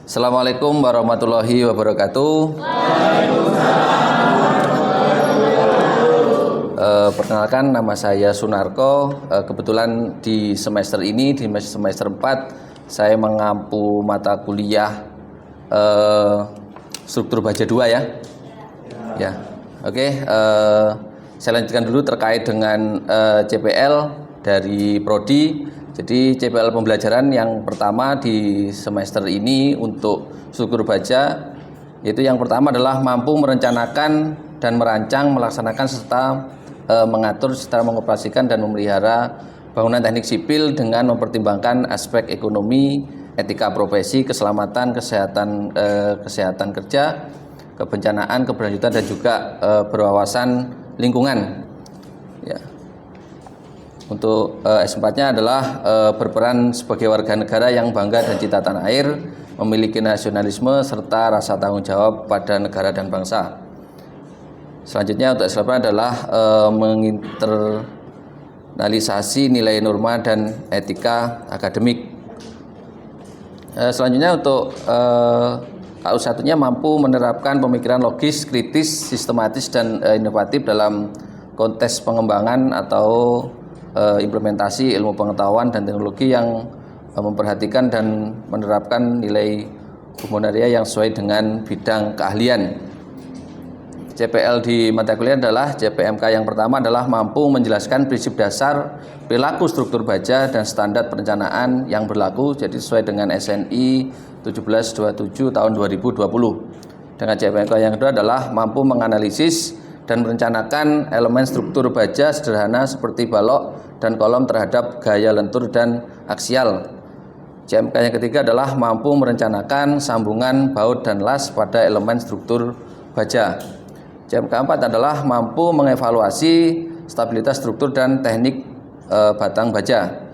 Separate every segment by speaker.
Speaker 1: Assalamualaikum warahmatullahi wabarakatuh. Perkenalkan, nama saya Sunarko. Kebetulan di semester ini, di semester 4, saya mengampu mata kuliah struktur baja 2 ya. Ya, oke. Saya lanjutkan dulu terkait dengan CPL dari Prodi. Jadi CPL pembelajaran yang pertama di semester ini untuk struktur baja, yaitu yang pertama adalah mampu merencanakan dan merancang, melaksanakan serta mengatur serta mengoperasikan dan memelihara bangunan teknik sipil dengan mempertimbangkan aspek ekonomi, etika profesi, keselamatan, kesehatan kerja, kebencanaan, keberlanjutan dan juga berwawasan lingkungan. Ya. Untuk S4-nya adalah berperan sebagai warga negara yang bangga dan cinta tanah air, memiliki nasionalisme serta rasa tanggung jawab pada negara dan bangsa. Selanjutnya untuk S8 adalah menginternalisasi nilai norma dan etika akademik. Selanjutnya untuk KU1-nya mampu menerapkan pemikiran logis, kritis, sistematis dan inovatif dalam konteks pengembangan atau implementasi ilmu pengetahuan dan teknologi yang memperhatikan dan menerapkan nilai humanitaria yang sesuai dengan bidang keahlian. CPL di mata kuliah adalah CPMK yang pertama adalah mampu menjelaskan prinsip dasar perilaku struktur baja dan standar perencanaan yang berlaku, jadi sesuai dengan SNI 1727 tahun 2020. Dengan CPMK yang kedua adalah mampu menganalisis dan merencanakan elemen struktur baja sederhana seperti balok dan kolom terhadap gaya lentur dan aksial. CMK yang ketiga adalah mampu merencanakan sambungan baut dan las pada elemen struktur baja. CMK keempat adalah mampu mengevaluasi stabilitas struktur dan teknik batang baja.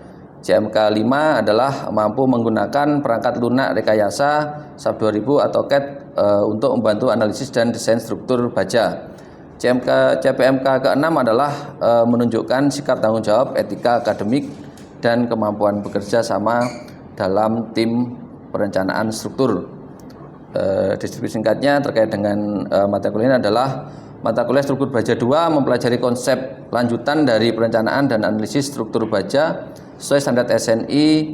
Speaker 1: CMK 5 adalah mampu menggunakan perangkat lunak rekayasa SAP 2000 atau CAD untuk membantu analisis dan desain struktur baja. CPMK ke-6 adalah menunjukkan sikap tanggung jawab, etika akademik, dan kemampuan bekerja sama dalam tim perencanaan struktur. Deskripsi singkatnya terkait dengan mata kuliah adalah mata kuliah struktur baja 2 mempelajari konsep lanjutan dari perencanaan dan analisis struktur baja sesuai standar SNI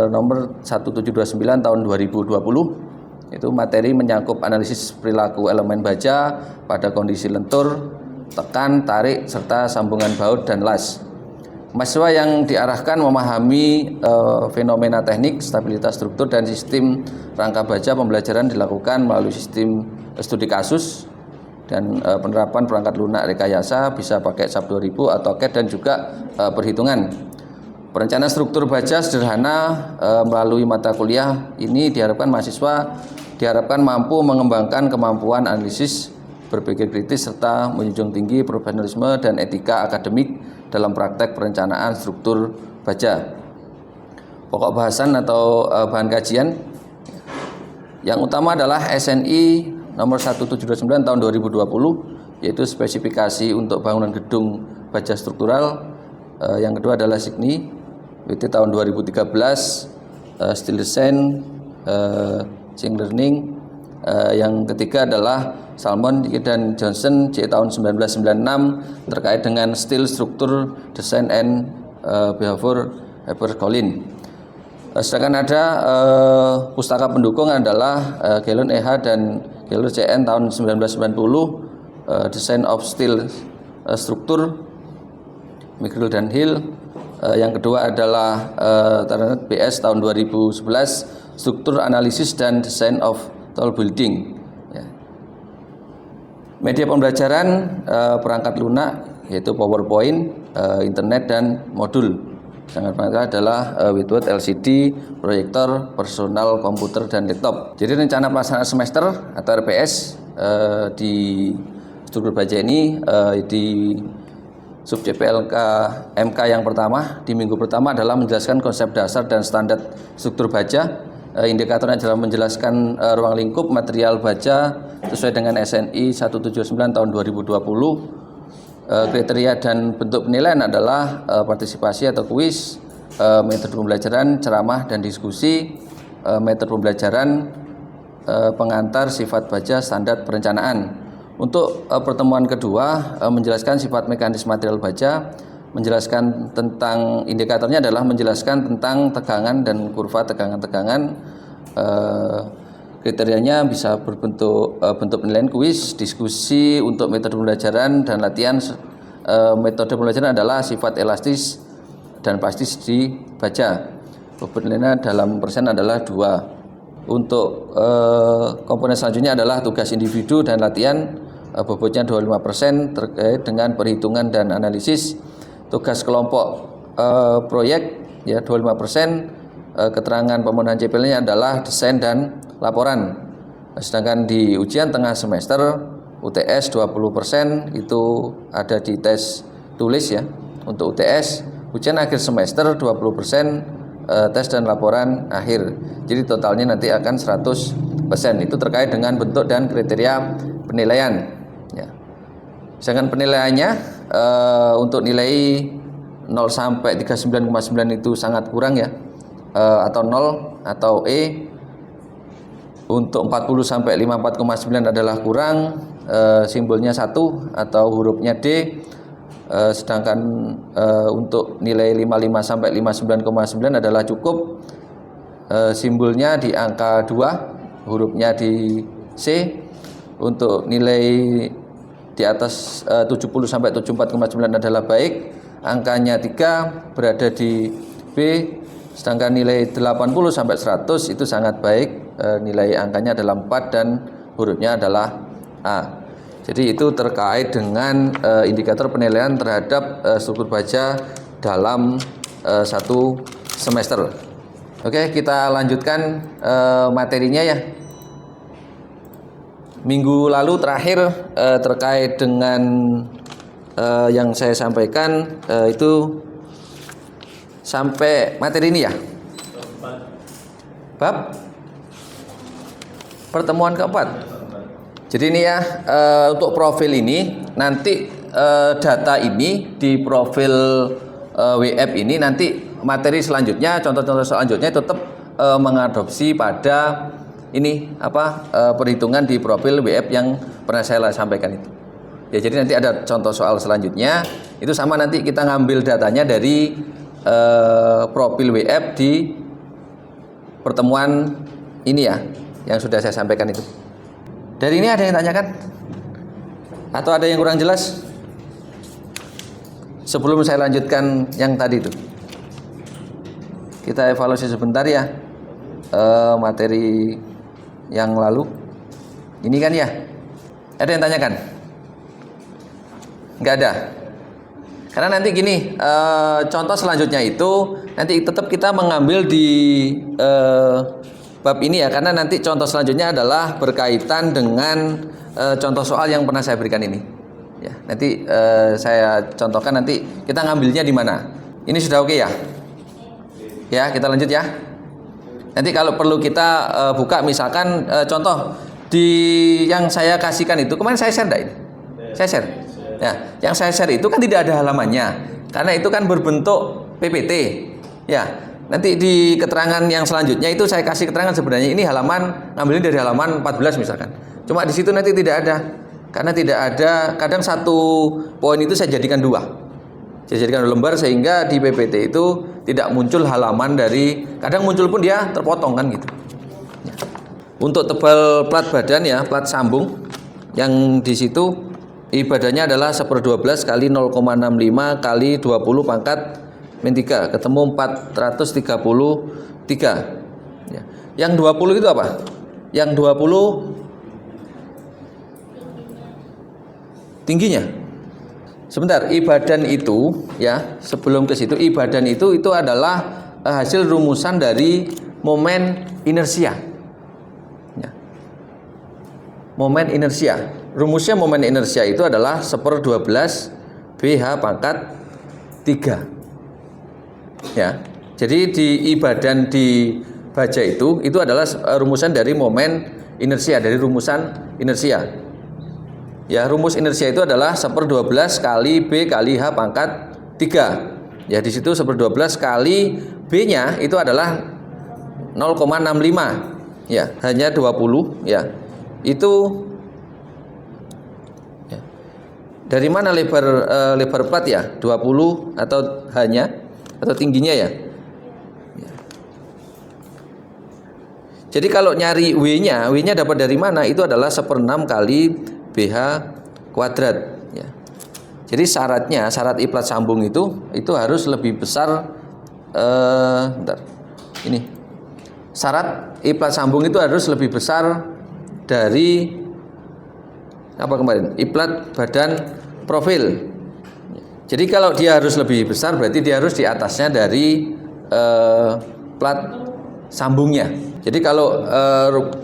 Speaker 1: nomor 1729 tahun 2020. Itu materi menyangkut analisis perilaku elemen baja pada kondisi lentur, tekan, tarik, serta sambungan baut dan las. Mahasiswa yang diarahkan memahami fenomena teknik, stabilitas struktur, dan sistem rangka baja pembelajaran dilakukan melalui sistem studi kasus dan penerapan perangkat lunak rekayasa, bisa pakai SAP 2000 atau CAD dan juga perhitungan. Perencanaan struktur baja sederhana melalui mata kuliah ini diharapkan mahasiswa mampu mengembangkan kemampuan analisis, berpikir kritis, serta menjunjung tinggi profesionalisme dan etika akademik dalam praktek perencanaan struktur baja. Pokok bahasan atau bahan kajian yang utama adalah SNI nomor 1729 tahun 2020, yaitu spesifikasi untuk bangunan gedung baja struktural. Yang kedua adalah SIGNI WT tahun 2013, Steel Design, Machine Learning. Yang ketiga adalah Salmon dan Johnson J tahun 1996 terkait dengan Steel Structure Design and Behavior Hypercolin. Sedangkan ada pustaka pendukung adalah Gellon EH dan Gellon CN tahun 1990, Design of Steel Structure, Mickrell dan Hill. Yang kedua adalah BS tahun 2011, Struktur Analisis dan Design of Tall Building. Media pembelajaran perangkat lunak yaitu PowerPoint, internet dan modul. Sangat penting adalah Whiteboard, LCD, proyektor, personal komputer dan laptop. Jadi rencana pelaksanaan semester atau RPS di struktur baja ini di sub CPLK MK yang pertama di minggu pertama adalah menjelaskan konsep dasar dan standar struktur baja. Indikatornya adalah menjelaskan ruang lingkup material baja sesuai dengan SNI 179 tahun 2020. Kriteria dan bentuk penilaian adalah partisipasi atau kuis, metode pembelajaran, ceramah dan diskusi. metode pembelajaran pengantar sifat baja standar perencanaan. Untuk pertemuan kedua menjelaskan sifat mekanis material baja, menjelaskan tentang indikatornya adalah menjelaskan tentang tegangan dan kurva tegangan-tegangan. Kriterianya bisa berbentuk bentuk penilaian kuis, diskusi untuk metode pembelajaran dan latihan. Metode pembelajaran adalah sifat elastis dan plastis di baja. Penilaiannya dalam persen adalah 2. Untuk komponen selanjutnya adalah tugas individu dan latihan, bobotnya 25% terkait dengan perhitungan dan analisis. Tugas kelompok proyek ya 25%. Keterangan pemenuhan CPL-nya adalah desain dan laporan. Sedangkan di ujian tengah semester UTS 20% itu ada di tes tulis ya. Untuk UTS ujian akhir semester 20% tes dan laporan akhir. Jadi totalnya nanti akan 100%. Itu terkait dengan bentuk dan kriteria penilaian ya. Sedangkan penilaiannya untuk nilai 0 sampai 39,9 itu sangat kurang ya. Atau 0 atau E. Untuk 40 sampai 54,9 adalah kurang, simbolnya 1 atau hurufnya D. Sedangkan untuk nilai 55 sampai 59,9 adalah cukup, simbolnya di angka 2, hurufnya di C. Untuk nilai di atas 70 sampai 74,9 adalah baik, angkanya 3, berada di B. Sedangkan nilai 80 sampai 100 itu sangat baik, nilai angkanya adalah 4 dan hurufnya adalah A. Jadi itu terkait dengan indikator penilaian terhadap struktur baja dalam satu semester. Oke, kita lanjutkan materinya ya. Minggu lalu terakhir terkait dengan yang saya sampaikan itu sampai materi ini ya. Bab pertemuan keempat. Jadi ini ya, untuk profil ini nanti data ini di profil WF ini nanti materi selanjutnya, contoh-contoh selanjutnya tetap mengadopsi pada ini perhitungan di profil WF yang pernah saya sampaikan itu. Ya, jadi nanti ada contoh soal selanjutnya itu sama, nanti kita ngambil datanya dari profil WF di pertemuan ini ya, yang sudah saya sampaikan itu. Dari ini ada yang tanyakan? Atau ada yang kurang jelas? Sebelum saya lanjutkan yang tadi itu, kita evaluasi sebentar ya materi yang lalu. Ini kan ya, ada yang tanyakan? Nggak ada. Karena nanti gini, contoh selanjutnya itu nanti tetap kita mengambil di bab ini ya, karena nanti contoh selanjutnya adalah berkaitan dengan contoh soal yang pernah saya berikan ini. Ya, nanti saya contohkan, nanti kita ngambilnya di mana. Ini sudah oke ya? Ya, kita lanjut ya. Nanti kalau perlu kita buka misalkan contoh di yang saya kasihkan itu, kemarin saya share enggak ini? Saya share. Ya, yang saya share itu kan tidak ada halamannya, karena itu kan berbentuk PPT. Ya, nanti di keterangan yang selanjutnya itu saya kasih keterangan sebenarnya ini halaman, ngambilnya dari halaman 14 misalkan. Cuma di situ nanti tidak ada, karena tidak ada. Kadang satu poin itu saya jadikan 2, saya jadikan 2 lembar, sehingga di PPT itu tidak muncul halaman dari. Kadang muncul pun dia terpotong kan gitu. Ya. Untuk tebal plat badan ya, plat sambung yang di situ ibadahnya adalah 1/12 kali 0,65 kali 20 pangkat min 3, ketemu 433. Ya. Yang 20 itu apa? Yang 20 tingginya. Sebentar, ibadan itu ya, sebelum ke situ, ibadan itu adalah hasil rumusan dari momen inersia. Ya. Momen inersia. Rumusnya momen inersia itu adalah 1/12 BH pangkat 3. Ya. Jadi di ibadan di baja itu adalah rumusan dari momen inersia, dari rumusan inersia. Ya, rumus inersia itu adalah 1/12 kali B kali H pangkat 3. Ya, di situ 1/12 kali B-nya itu adalah 0,65 ya, hanya 20 ya. Itu ya. Dari mana lebar plat ya? 20 atau hanya atau tingginya ya? Jadi kalau nyari W-nya dapat dari mana? Itu adalah 1/6 kali BH kuadrat ya. Jadi syarat I plat sambung itu harus lebih besar ini. Syarat I plat sambung itu harus lebih besar dari apa kemarin? I plat badan profil. Jadi kalau dia harus lebih besar berarti dia harus di atasnya dari plat sambungnya. Jadi kalau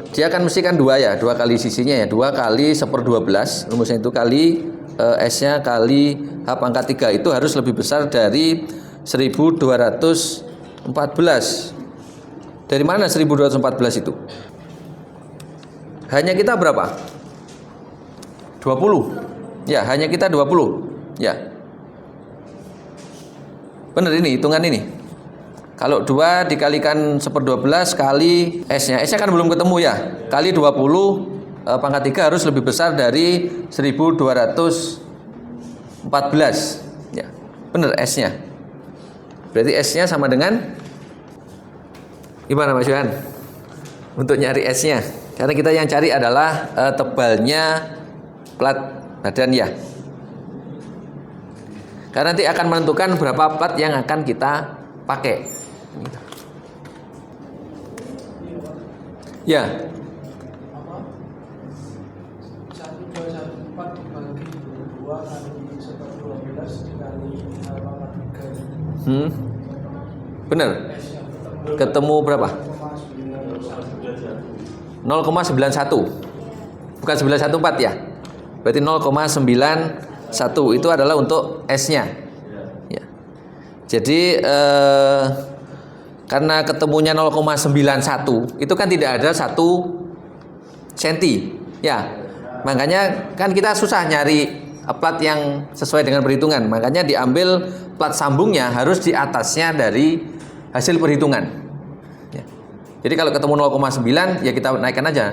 Speaker 1: dia kan mesti kan 2 ya, 2 kali sisinya ya, 2 kali 1/12, rumusnya itu kali S-nya kali H pangkat 3 itu harus lebih besar dari 1214. Dari mana 1214 itu? Hanya kita berapa? 20. Ya, hanya kita 20. Ya. Benar ini, hitungan ini. Kalau 2 dikalikan 1/12 kali S-nya kan belum ketemu ya. Kali 20 pangkat 3 harus lebih besar dari 1214. Ya. Benar S-nya. Berarti S-nya sama dengan gimana Mas Yohan? Untuk nyari S-nya. Karena kita yang cari adalah tebalnya plat badan ya. Karena nanti akan menentukan berapa plat yang akan kita pakai. Ya.
Speaker 2: 1214 dibagi 2 kali 1/12 dikali pangkat 3.
Speaker 1: Benar. Ketemu berapa? 0,91. Bukan 914 ya. Berarti 0,91 itu adalah untuk S-nya. Ya. Jadi karena ketemunya 0,91 itu kan tidak ada 1 senti ya, makanya kan kita susah nyari plat yang sesuai dengan perhitungan, makanya diambil plat sambungnya harus di atasnya dari hasil perhitungan ya. Jadi kalau ketemu 0,9 ya kita naikkan aja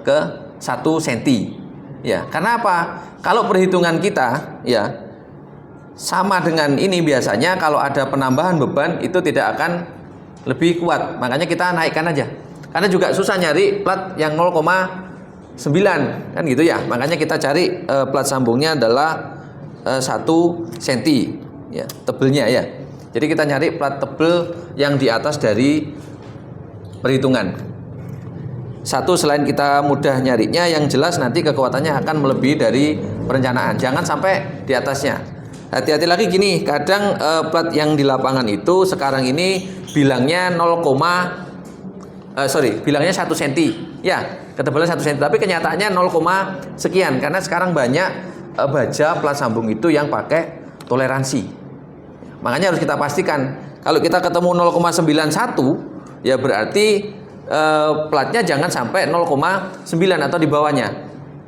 Speaker 1: ke 1 senti ya. Karena apa? Kalau perhitungan kita ya sama dengan ini, biasanya kalau ada penambahan beban itu tidak akan lebih kuat, makanya kita naikkan aja. Karena juga susah nyari plat yang 0,9 kan gitu ya, makanya kita cari plat sambungnya adalah 1 senti ya, tebelnya ya. Jadi kita nyari plat tebel yang di atas dari perhitungan. Satu, selain kita mudah nyarinya, yang jelas nanti kekuatannya akan melebihi dari perencanaan. Jangan sampai di atasnya. Hati-hati lagi gini, kadang plat yang di lapangan itu sekarang ini bilangnya bilangnya 1 senti ya, ketebalan 1 senti, tapi kenyataannya 0, sekian, karena sekarang banyak baja plat sambung itu yang pakai toleransi. Makanya harus kita pastikan kalau kita ketemu 0,91 ya berarti platnya jangan sampai 0,9 atau di bawahnya.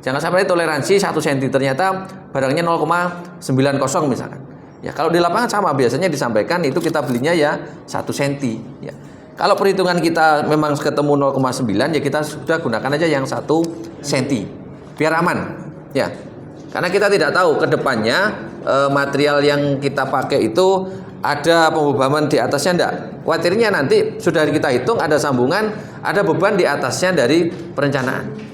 Speaker 1: Jangan sampai toleransi 1 cm ternyata barangnya 0,90 misalkan. Ya, kalau di lapangan sama biasanya disampaikan itu kita belinya ya 1 cm ya. Kalau perhitungan kita memang ketemu 0,9 ya kita sudah gunakan aja yang 1 cm biar aman ya. Karena kita tidak tahu ke depannya material yang kita pakai itu ada pembebanan di atasnya enggak. Khawatirnya nanti sudah kita hitung ada sambungan, ada beban di atasnya dari perencanaan.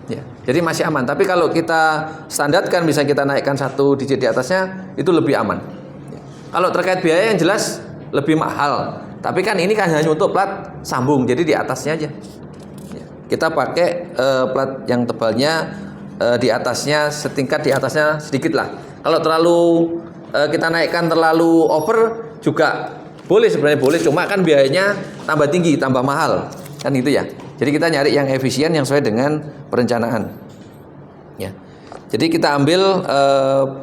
Speaker 1: Ya, jadi masih aman. Tapi kalau kita standarkan bisa kita naikkan 1 digit di atasnya itu lebih aman. Ya. Kalau terkait biaya yang jelas lebih mahal. Tapi kan ini kan hanya untuk plat sambung, jadi di atasnya aja. Ya. Kita pakai plat yang tebalnya di atasnya setingkat di atasnya sedikit lah. Kalau terlalu kita naikkan terlalu over juga boleh, sebenarnya boleh, cuma kan biayanya tambah tinggi, tambah mahal kan itu ya. Jadi kita nyari yang efisien yang sesuai dengan perencanaan ya. Jadi kita ambil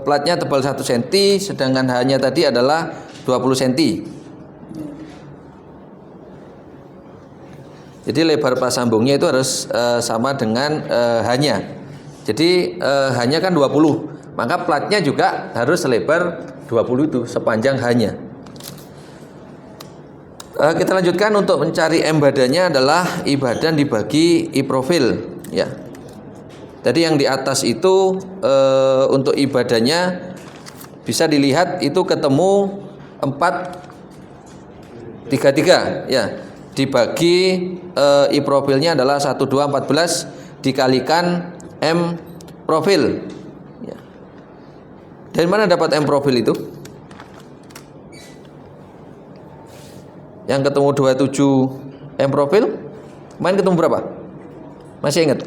Speaker 1: platnya tebal 1 cm, sedangkan hanya tadi adalah 20 cm. Jadi lebar plat sambungnya itu harus sama dengan hanya. Jadi hanya kan 20, maka platnya juga harus selebar 20 itu sepanjang hanya. Kita lanjutkan untuk mencari M badannya adalah I badan dibagi I profil ya. Tadi yang di atas itu untuk I badannya bisa dilihat itu ketemu 433 ya. Dibagi I profilnya adalah 1214 dikalikan M profil ya. Dari mana dapat M profil itu? Yang ketemu 27 M profil kemarin ketemu berapa? Masih ingat?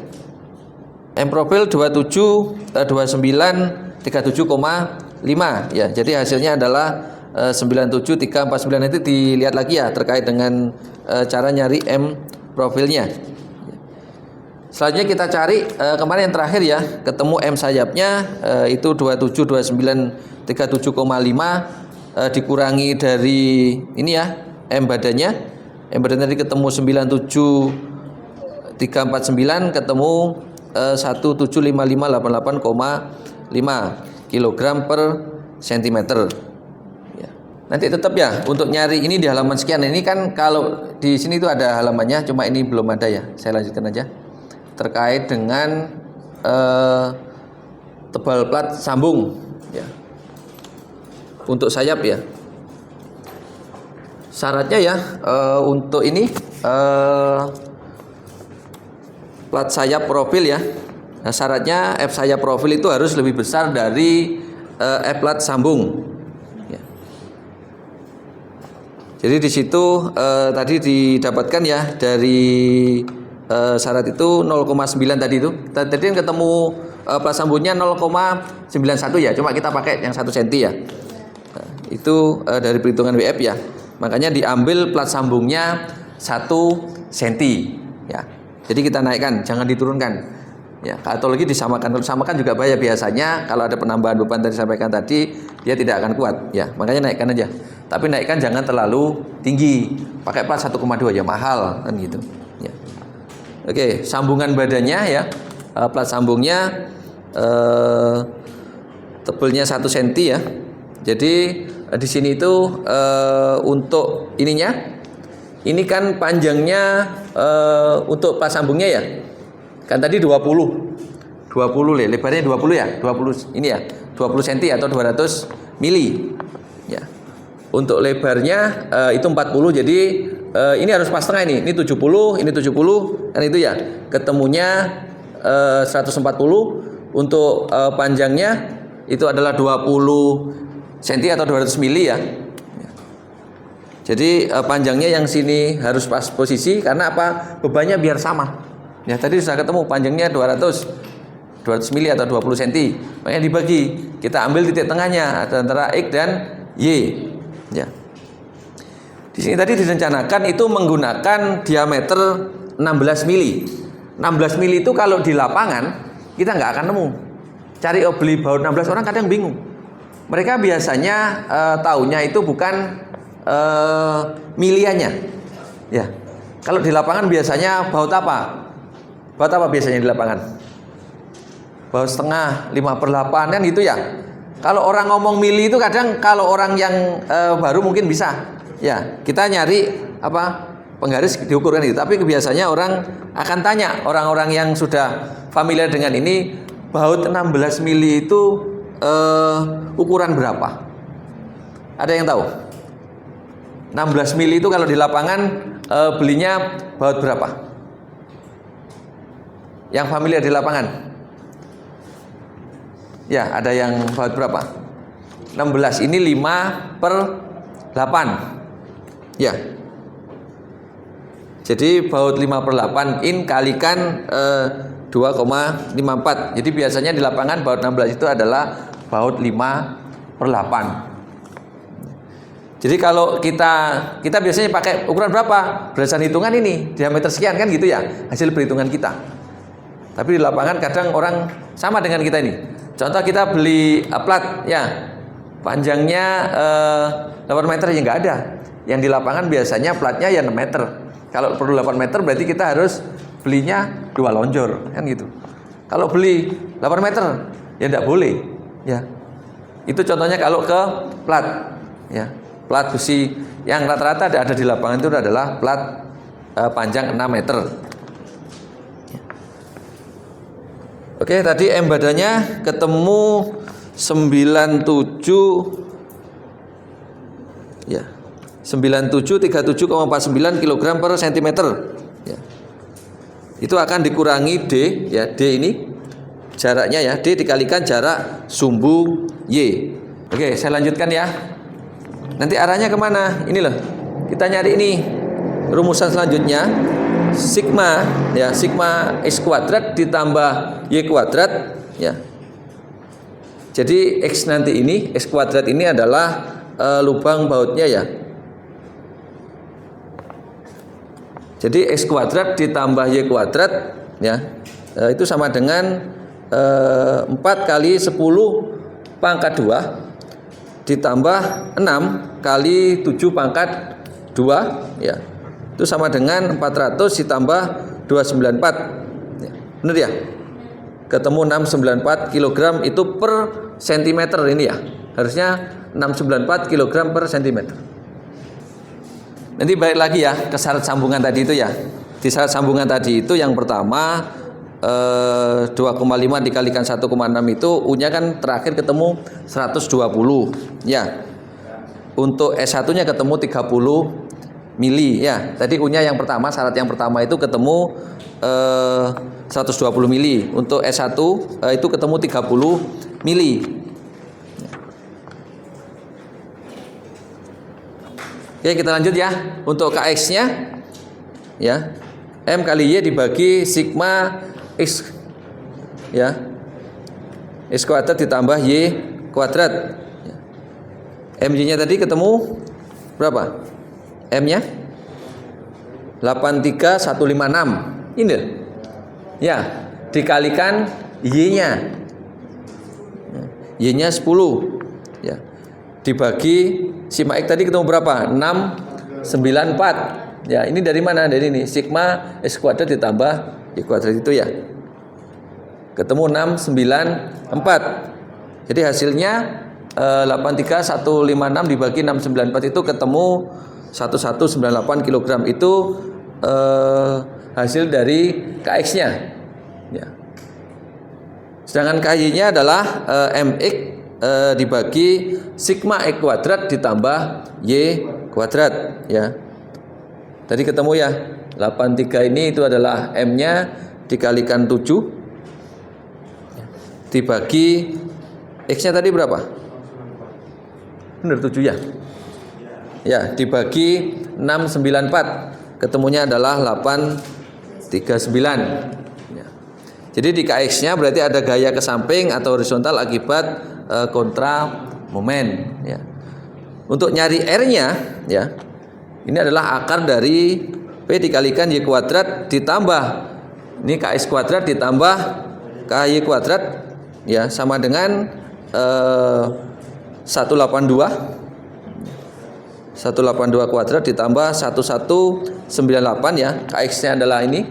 Speaker 1: M profil 27 29 37,5 ya. Jadi hasilnya adalah 97349. Itu dilihat lagi ya terkait dengan cara nyari M profilnya. Selanjutnya kita cari kemarin yang terakhir ya, ketemu M sayapnya itu 27 29 37,5 dikurangi dari ini ya M badannya. M badannya tadi ketemu 97349 ketemu 175588,5 kg per cm. Ya. Nanti tetap ya untuk nyari ini di halaman sekian. Ini kan kalau di sini itu ada halamannya, cuma ini belum ada ya. Saya lanjutkan aja. Terkait dengan tebal plat sambung ya. Untuk sayap ya. Syaratnya ya untuk ini plat sayap profil ya. Nah, syaratnya F sayap profil itu harus lebih besar dari F plat sambung. Ya. Jadi di situ tadi didapatkan ya dari syarat itu 0,9 tadi itu. Tadi kan ketemu plat sambungnya 0,91 ya. Cuma kita pakai yang 1 cm ya. Nah, itu dari perhitungan WF ya. Makanya diambil plat sambungnya 1 cm ya. Jadi kita naikkan, jangan diturunkan. Ya, atau lagi disamakan. Kalau samakan juga bahaya biasanya kalau ada penambahan beban tadi disampaikan tadi, dia tidak akan kuat ya. Makanya naikkan aja. Tapi naikkan jangan terlalu tinggi. Pakai plat 1,2 ya mahal kan gitu. Ya. Oke, sambungan badannya ya. Plat sambungnya tebelnya 1 cm ya. Jadi di sini itu untuk ininya, ini kan panjangnya untuk plat sambungnya ya, kan tadi 20 lebarnya 20 ya, 20 ini ya, 20 cm atau 200 mili ya. Untuk lebarnya itu 40, jadi ini harus pas tengah ini 70, ini 70 kan itu ya, ketemunya 140. Untuk panjangnya itu adalah 20 cm atau 200 mili ya. Jadi panjangnya yang sini harus pas posisi karena apa? Bebannya biar sama. Ya tadi sudah ketemu panjangnya 200 mili atau 20 cm. Makanya dibagi. Kita ambil titik tengahnya antara X dan Y. Ya. Di sini tadi direncanakan itu menggunakan diameter 16 mili. 16 mili itu kalau di lapangan kita nggak akan nemu. Cari beli baut 16 orang kadang bingung. Mereka biasanya tahunya itu bukan miliannya. Ya. Kalau di lapangan biasanya baut apa? Baut apa biasanya di lapangan? Baut setengah, 5/8 kan gitu ya. Kalau orang ngomong mili itu kadang kalau orang yang baru mungkin bisa. Ya, kita nyari apa? Penggaris diukurkan itu. Tapi biasanya orang akan tanya orang-orang yang sudah familiar dengan ini, baut 16 mili itu ukuran berapa? Ada yang tahu? 16 mili itu kalau di lapangan belinya baut berapa? Yang familiar di lapangan? Ya, ada yang baut berapa? 16 ini 5/8. Ya. Jadi baut 5/8 in kalikan 2,54. Jadi biasanya di lapangan baut 16 itu adalah baut 5/8. Jadi kalau kita biasanya pakai ukuran berapa? Berdasarkan hitungan ini, diameter sekian kan gitu ya, hasil perhitungan kita. Tapi di lapangan kadang orang sama dengan kita ini. Contoh kita beli plat ya, panjangnya 8 meter ya nggak ada. Yang di lapangan biasanya platnya ya 6 meter. Kalau perlu 8 meter berarti kita harus belinya 2 lonjor kan gitu. Kalau beli 8 meter ya nggak boleh ya. Itu contohnya kalau ke plat ya. plat besi yang rata-rata ada di lapangan itu adalah plat panjang 6 meter. Oke, tadi M badannya ketemu 97 ya. 9737,49 kg per cm ya. Itu akan dikurangi D ya, D ini jaraknya ya, D dikalikan jarak sumbu Y. Oke, saya lanjutkan ya. Nanti arahnya kemana? Ini loh, kita nyari ini rumusan selanjutnya, sigma ya, sigma X kuadrat ditambah Y kuadrat ya. Jadi X nanti ini, X kuadrat ini adalah lubang bautnya ya. Jadi X kuadrat ditambah Y kuadrat ya, itu sama dengan 4 kali 10 pangkat 2 ditambah 6 kali 7 pangkat 2 ya. Itu sama dengan 400 ditambah 294 ya. Benar ya? Ketemu 694 kg itu per cm ini ya. Harusnya 694 kg per cm. Nanti balik lagi ya ke syarat sambungan tadi itu ya. Di syarat sambungan tadi itu yang pertama 2,5 dikalikan 1,6 itu U-nya kan terakhir ketemu 120 ya. Untuk S1-nya ketemu 30 mili ya. Tadi U-nya yang pertama, syarat yang pertama itu ketemu 120 mili. Untuk S1 itu ketemu 30 mili. Oke, kita lanjut ya. Untuk KX-nya ya, M kali Y dibagi sigma X ya, X kuadrat ditambah Y kuadrat. MY-nya tadi ketemu berapa? M-nya 83156. Ini ya, dikalikan Y-nya. Y-nya 10 ya. Dibagi sigma X tadi ketemu berapa? 694. Ya, ini dari mana? Dari ini. Sigma X kuadrat ditambah Y kuadrat itu ya. Ketemu 694. Jadi hasilnya 83156 dibagi 694 itu ketemu 1198 kg. Itu hasil dari KX-nya. Ya. Sedangkan KY-nya adalah MX dibagi sigma X kuadrat ditambah Y kuadrat ya. Tadi ketemu ya 83 ini itu adalah M-nya dikalikan 7 dibagi X-nya tadi berapa? Benar 7 ya? Ya, dibagi 694 ketemunya adalah 839 ya. Jadi di KX-nya berarti ada gaya ke samping atau horizontal akibat kontra momen ya. Untuk nyari R-nya ya, ini adalah akar dari P dikalikan Y kuadrat ditambah ini KX kuadrat ditambah KY kuadrat ya, sama dengan 182 kuadrat ditambah 1198 ya. KX-nya adalah ini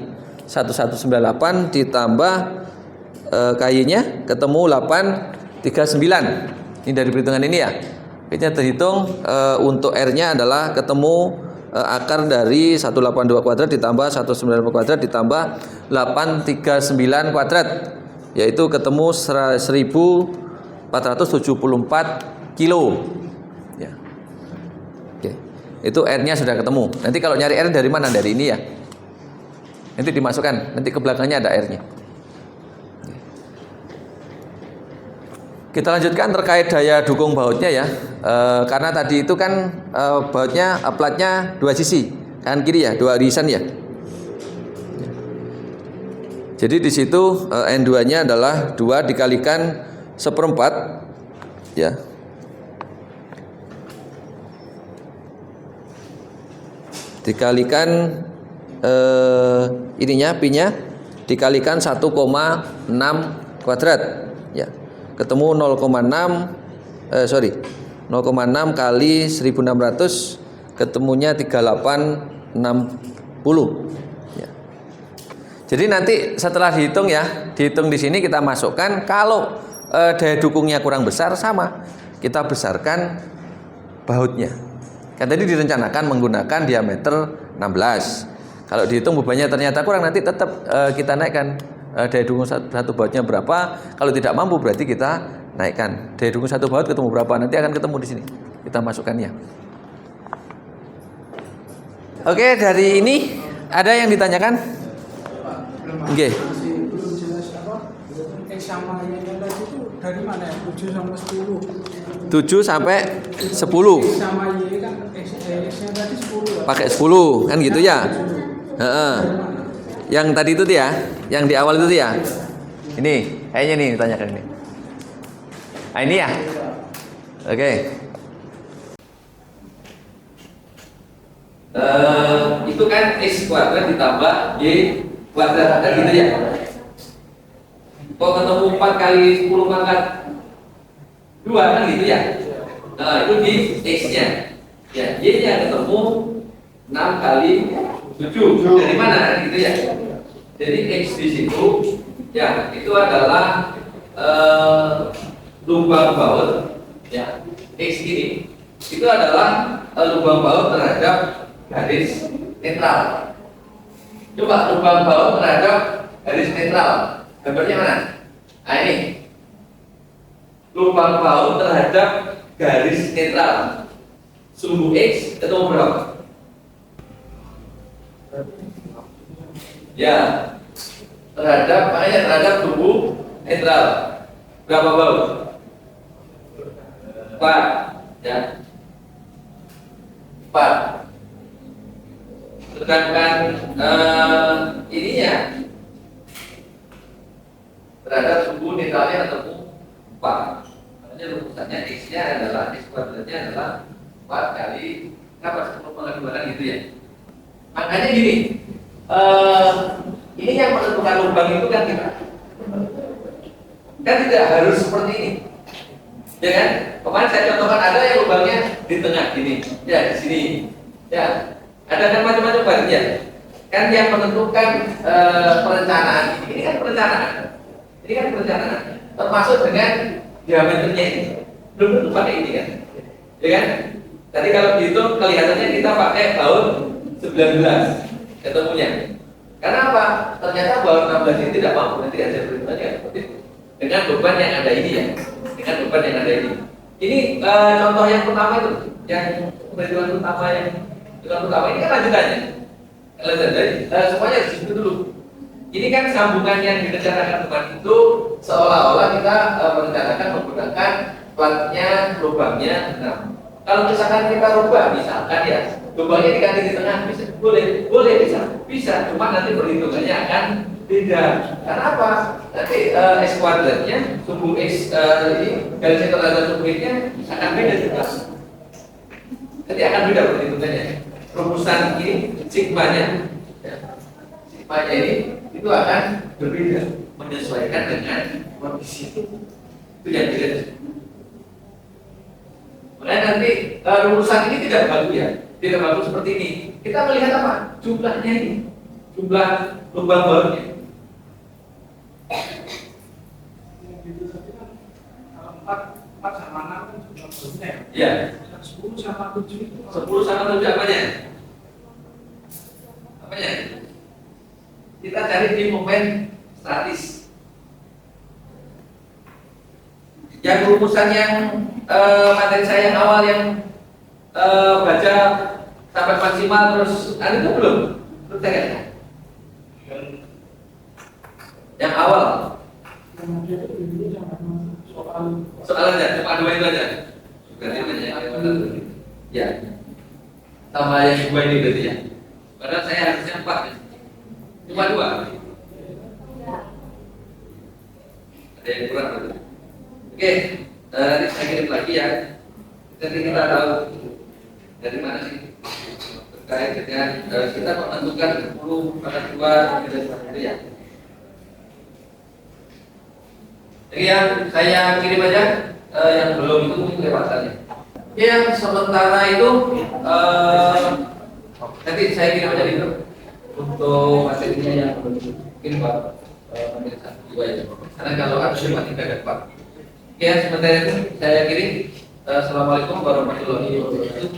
Speaker 1: 1198 ditambah KY-nya ketemu 839. Ini dari perhitungan ini ya. Kita terhitung untuk R-nya adalah ketemu akar dari 182 kuadrat ditambah 194 kuadrat ditambah 839 kuadrat, yaitu ketemu 1474 kilo ya. Oke. Itu R-nya sudah ketemu. Nanti kalau nyari R dari mana? Dari ini ya. Nanti dimasukkan, nanti ke belakangnya ada R-nya. Kita lanjutkan terkait daya dukung bautnya ya. Karena tadi itu kan bautnya platnya dua sisi, kanan kiri ya, dua irisan ya. Jadi di situ N2-nya adalah 2 dikalikan 1/4 ya. Dikalikan ininya P-nya dikalikan 1,6 kuadrat ya. Ketemu 0,6 kali 1600 ketemunya 3860 ya. Jadi nanti setelah dihitung ya, dihitung di sini kita masukkan kalau daya dukungnya kurang besar sama, kita besarkan bautnya Kan tadi direncanakan menggunakan diameter 16. Kalau dihitung bebannya ternyata kurang, nanti tetap kita naikkan daya dukung satu bautnya berapa. Kalau tidak mampu berarti kita naikkan daya dukung satu baut ketemu berapa, nanti akan ketemu di sini. Kita masukkan ya. Oke, dari ini ada yang ditanyakan? Oke.
Speaker 2: Masih belum jelas apa? X sama Y-nya tadi itu dari mana ya? 7 sampai 10.
Speaker 1: 7 sampai 10.
Speaker 2: X sama Y kan X-nya tadi 10 ya.
Speaker 1: Pakai 10 kan gitu ya. Heeh. Yang tadi itu tuh ya, yang di awal itu tuh ya. Ini, kayaknya nih ditanyakan ini. Nah, ini ya. Oke. Itu kan X kuadrat ditambah Y kuadrat kan gitu ya. Kok ketemu 4 kali 10 pangkat 2 kan gitu ya. Nah, itu di X-nya. Ya, Y-nya ketemu 6 kali 7. Dari mana kan gitu ya. Jadi X di situ ya itu adalah lubang baut ya. X ini itu adalah lubang baut terhadap garis netral. Coba lubang baut terhadap garis netral. Gambarnya mana? Nah ini lubang baut terhadap garis netral. Sumbu X ketemu berapa? Ya, terhadap sumbu netral. Berapa baut? 4 ya. 4. Sedangkan ininya terhadap sumbu netralnya ketemu 4. Makanya rumusannya X-nya adalah X kuadratnya adalah 4 kali apa 10 pangkat 2 kan gitu ya. Makanya gini, ini yang menentukan lubang itu kan kita. Kan tidak harus seperti ini. Ya kan? Kemarin saya contohkan ada yang lubangnya di tengah gini, ya di sini. Ya. Ada kan macam-macam varian. Kan yang menentukan perencanaan ini kan perencanaan. Ini kan perencanaan. Termasuk dengan diameternya ini. Belum tentu pakai ini kan. Ya kan? Tadi kalau dihitung kelihatannya kita pakai baut 19 ketemunya. Karena apa? Ternyata baut 16 ini tidak mampu, nanti ada perhitungannya seperti itu. Dengan beban yang ada ini ya. Dengan beban yang ada ini. Ini contoh yang pertama itu, yang perhitungan utama yang ini kan lanjutannya. Jadi semuanya di situ dulu. Ini kan sambungan yang direncanakan kemarin itu seolah-olah kita merencanakan menggunakan platnya, lubangnya 6. Kalau misalkan kita rubah, misalkan ya, lubangnya diganti di tengah, boleh bisa, cuma nanti perhitungannya akan beda. Karena apa? Nanti X kuadratnya, sumbu X ini, garis netral sumbu X-nya akan beda juga. Nanti akan beda perhitungannya. Rumusan ini sigmanya, sigmanya ini itu akan berbeda, menyesuaikan dengan kondisi itu yang beda. Makanya nanti rumusan ini tidak bagus ya, tidak bagus seperti ini. Kita melihat apa? Jumlahnya ini, jumlah lubang bautnya.
Speaker 2: Empat sama 6 kan jumlah bautnya ya.
Speaker 1: Ya.
Speaker 2: 10 sama 7 itu
Speaker 1: 10 sama 7 apanya? Apanya? Kita cari di momen statis. Yang rumusan yang materi saya yang awal yang baca sampai maksimal terus ada itu belum? Belum saya. Yang awal. Soalnya cuma 2 itu aja. Berarti banyak. Ya. Tambah yang 2 ini berarti ya. Padahal saya harusnya 4 ya. Cuma 2. Ada yang kurang berarti. Oke, nanti saya kirim lagi ya. Jadi kita tahu dari mana sih terkait dengan kita menentukan 10 pangkat 2 dan sebagainya ya. Jadi yang saya kirim aja yang belum itu mungkin lewatannya. Yang sementara itu nanti saya kirim aja gitu untuk materinya yang mungkin Pak materi 1 2 ya. Karena kalau ada cuma 3 dan 4. Ya sementara itu saya kirim Assalamualaikum warahmatullahi wabarakatuh.